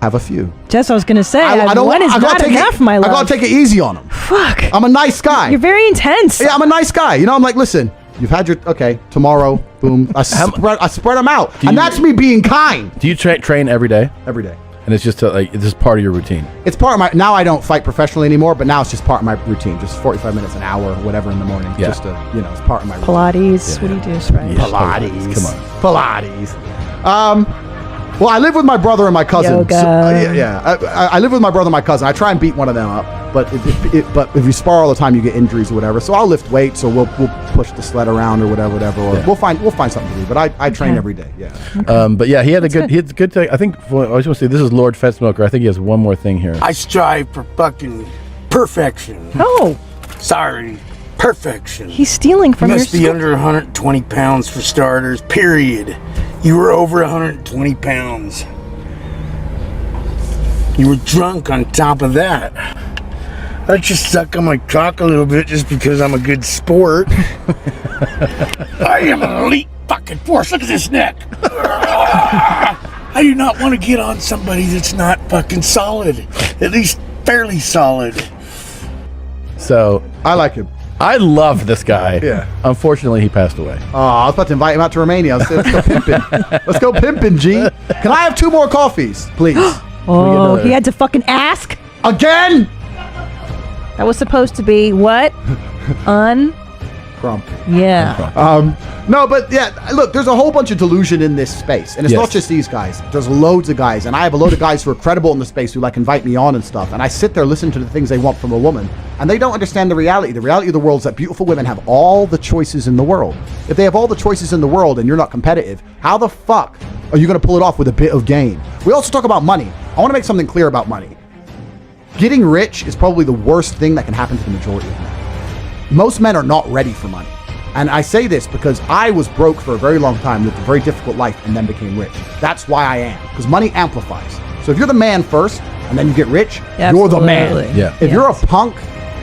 have a few. Just what I was going to say. One is not enough, my love. I got to take it easy on them. Fuck. I'm a nice guy. You're very intense. Yeah, I'm a nice guy. You know, I'm like, listen, you've had your, okay, tomorrow, boom. I spread them out. And that's me being kind. Do you train every day? Every day. And it's just this is part of your routine. It's part of my, now I don't fight professionally anymore, but now it's just part of my routine. Just 45 minutes, an hour, whatever in the morning. Yeah. Just to, you know, it's part of my routine. Pilates. What do you do, right? Pilates. Come on. Pilates. Well, I live with my brother and my cousin. Yoga. I live with my brother and my cousin. I try and beat one of them up, but if you spar all the time, you get injuries or whatever. So I'll lift weights, or we'll push the sled around or whatever, or we'll find something to do. But I train every day. Yeah. But yeah, he had a good thing. I think I just want to say this is Lord Fetsmoker. I think he has one more thing here. I strive for fucking perfection. Oh. Sorry. Perfection. He's stealing from you your must be under 120 pounds for starters, period. You were over 120 pounds. You were drunk on top of that. I just suck on my cock a little bit just because I'm a good sport. I am an elite fucking force. Look at this neck. I do not want to get on somebody that's not fucking solid. At least fairly solid. So I like him. I love this guy. Yeah. Unfortunately, he passed away. Oh, I was about to invite him out to Romania. Let's go pimping. Let's go pimping, G. Can I have 2 more coffees, please? Oh, he had to fucking ask? Again? That was supposed to be what? Crump. Yeah. No, but yeah, look, there's a whole bunch of delusion in this space. And it's not just these guys. There's loads of guys. And I have a load of guys who are credible in the space who like invite me on and stuff. And I sit there listening to the things they want from a woman. And they don't understand the reality. The reality of the world is that beautiful women have all the choices in the world. If they have all the choices in the world and you're not competitive, how the fuck are you going to pull it off with a bit of gain? We also talk about money. I want to make something clear about money. Getting rich is probably the worst thing that can happen to the majority of men. Most men are not ready for money. And I say this because I was broke for a very long time, lived a very difficult life, and then became rich. That's why I am. Because money amplifies. So if you're the man first, and then you get rich, you're the man. Yeah. If you're a punk,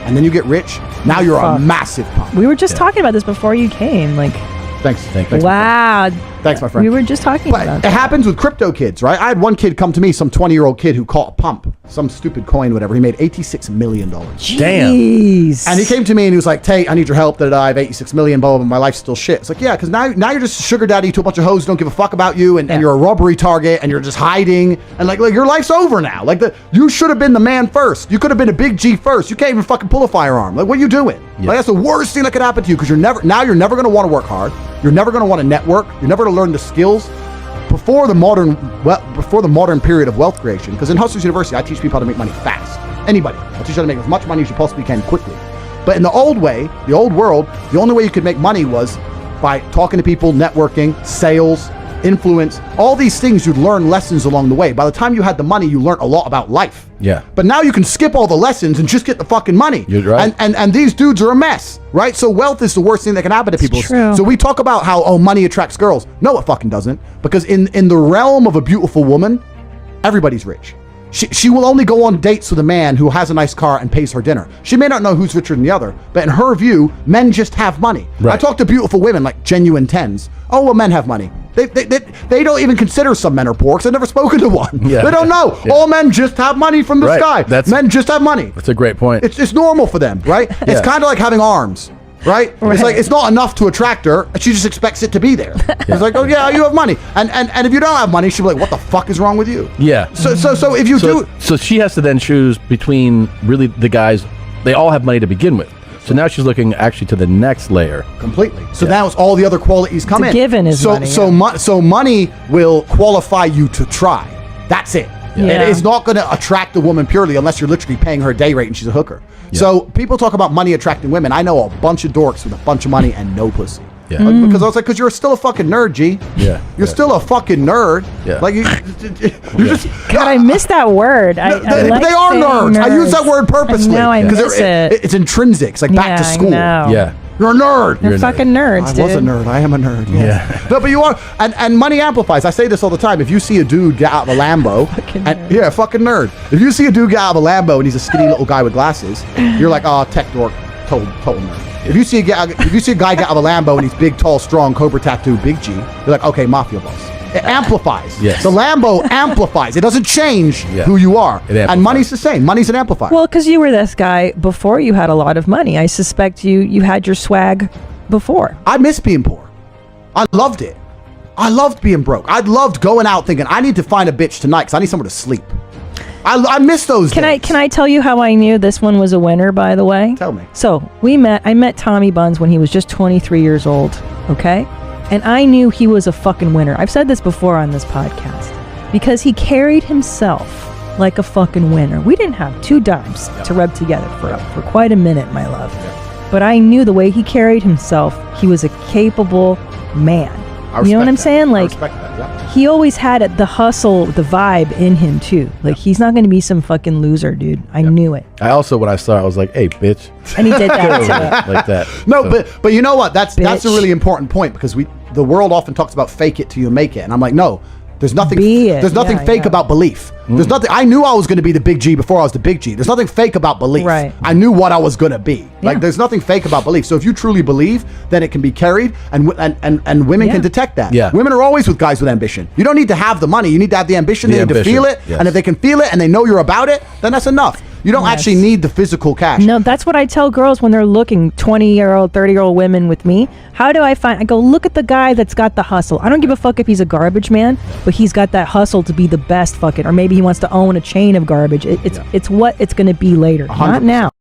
and then you get rich, now you're a massive punk. We were just talking about this before you came. Like, Thanks. Wow. Thanks, my friend. We were just talking about it happens with crypto kids, right? I had one kid come to me, some 20-year-old kid who caught a pump, some stupid coin, whatever. He made $86 million. Damn. Jeez. And he came to me and he was like, Tate, I need your help. I have $86 million, blah, blah, blah, my life's still shit. It's like, yeah, because now you're just a sugar daddy to a bunch of hoes who don't give a fuck about you, and you're a robbery target, and you're just hiding, and like your life's over now. Like, you should have been the man first. You could have been a big G first. You can't even fucking pull a firearm. Like, what are you doing? Yeah. Like, that's the worst thing that could happen to you, because you're never going to want to work hard. You're never going to want to network. You're never going to learn the skills before the modern period of wealth creation. Because in Hustlers University, I teach people how to make money fast. Anybody. I'll teach you how to make as much money as you possibly can quickly. But in the old way, the old world, the only way you could make money was by talking to people, networking, sales, influence, all these things. You'd learn lessons along the way. By the time you had the money, you learned a lot about life. Yeah. But now you can skip all the lessons and just get the fucking money. You're right. And these dudes are a mess, right? So wealth is the worst thing that can happen to people. True. So we talk about how, money attracts girls. No, it fucking doesn't. Because in the realm of a beautiful woman, everybody's rich. She will only go on dates with a man who has a nice car and pays her dinner. She may not know who's richer than the other, but in her view, men just have money. Right. I talk to beautiful women, like genuine 10s. Oh, well, men have money. They don't even consider some men are poor because they've never spoken to one. Yeah. They don't know. Yeah. All men just have money from the sky. Men just have money. That's a great point. It's normal for them, right? Yeah. It's kind of like having arms. Right? It's like, it's not enough to attract her. She just expects it to be there. It's like, oh yeah, you have money. And if you don't have money, she'll be like, what the fuck is wrong with you? Yeah. So if you do. So she has to then choose between really the guys, they all have money to begin with. So now she's looking actually to the next layer. Completely. So now it's all the other qualities come in. Given is money. So money will qualify you to try. That's it. Yeah. It is not going to attract a woman purely unless you're literally paying her a day rate and she's a hooker. Yeah. So people talk about money attracting women. I know a bunch of dorks with a bunch of money and no pussy. Yeah. Because I was like, because you're still a fucking nerd, G. Yeah. You're still a fucking nerd. Yeah. Like you just. God, I miss that word. They are nerds. I use that word purposely. No, I miss it. It's intrinsic. It's like back to school. Yeah. You're a nerd. You're fucking nerds, dude. I was a nerd. I am a nerd. Yes. No, but you are. And money amplifies. I say this all the time. If you see a dude get out of a Lambo. Fucking nerd. If you see a dude get out of a Lambo and he's a skinny little guy with glasses, you're like, oh, tech dork. Total nerd. If you see a guy get out of a Lambo and he's big, tall, strong, cobra tattoo, big G, you're like, okay, mafia boss. It amplifies. Yes. The Lambo amplifies. It doesn't change who you are. And money's the same. Money's an amplifier. Well, because you were this guy before you had a lot of money. I suspect you had your swag before. I miss being poor. I loved it. I loved being broke. I loved going out thinking, I need to find a bitch tonight because I need somewhere to sleep. I miss those days. Can I tell you how I knew this one was a winner, by the way? Tell me. So I met Tommy Buns when he was just 23 years old, okay? And I knew he was a fucking winner. I've said this before on this podcast. Because he carried himself like a fucking winner. We didn't have 2 dimes to rub together for quite a minute, my love. But I knew the way he carried himself, he was a capable man. You know what I'm saying? Like, I respect that, yeah. He always had the hustle, the vibe in him too. Like, he's not going to be some fucking loser, dude. I knew it. I also, when I saw it, I was like, hey, bitch. And he did that too. Like that. No, So- but you know what? That's a really important point because the world often talks about fake it till you make it, and I'm like, no. There's nothing fake about belief. There's nothing. I knew I was going to be the big G before I was the big G. There's nothing fake about belief. Right. I knew what I was going to be. Like, there's nothing fake about belief. So if you truly believe, then it can be carried, and women can detect that. Yeah. Women are always with guys with ambition. You don't need to have the money. You need to have the ambition. They need to feel it. Yes. And if they can feel it and they know you're about it, then that's enough. You don't actually need the physical cash. No, that's what I tell girls when they're looking 20-year-old, 30-year-old women with me. How do I go, look at the guy that's got the hustle. I don't give a fuck if he's a garbage man, but he's got that hustle to be the best fucking, or maybe he wants to own a chain of garbage. It's what it's going to be later, not now.